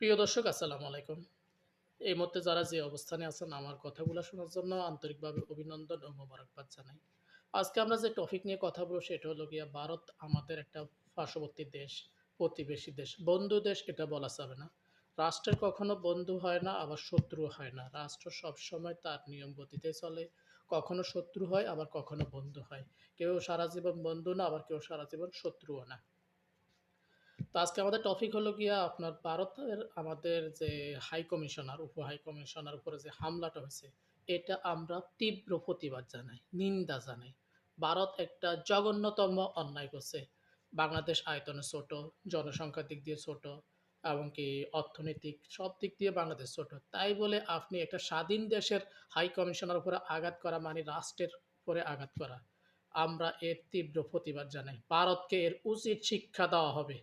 প্রিয় দর্শক আসসালামু আলাইকুম। এই মুহূর্তে যারা যে অবস্থানে আছেন আমার কথাগুলো শোনার জন্য আন্তরিকভাবে অভিনন্দন ও মোবারকবাদ জানাই। আজকে আমরা যে টপিক নিয়ে কথা বলব সেটা হলো গিয়া ভারত আমাদের একটা পার্শ্ববর্তী দেশ, প্রতিবেশী দেশ, বন্ধু দেশ এটা বলা যাবে না। রাষ্ট্রের কখনো বন্ধু হয় না আবার শত্রুও হয় না। রাষ্ট্র সবসময় তার নিয়ম গতিতে চলে। কখনো শত্রু হয় আবার কখনো বন্ধু হয়। কেউ সারা জীবন বন্ধু না আবার কেউ সারা জীবন শত্রুও না। তো আজকে আমাদের টপিক হলো গিয়া আপনার ভারতের আমাদের যে হাই কমিশনার, উপ হাই কমিশনার উপরে যে হামলাটা হয়েছে, এটা আমরা তীব্র প্রতিবাদ জানাই, নিন্দা জানাই। ভারত একটা জঘন্যতম অন্যায় করছে। বাংলাদেশ আয়তনে ছোট, জনসংখ্যার দিক দিয়ে ছোট, এমনকি অর্থনৈতিক সব দিক দিয়ে বাংলাদেশ ছোট। তাই বলে আপনি একটা স্বাধীন দেশের হাই কমিশনার উপরে আঘাত করা মানে রাষ্ট্রের উপরে আঘাত করা। আমরা এর তীব্র প্রতিবাদ জানাই। ভারতকে এর উচিত শিক্ষা দেওয়া হবে।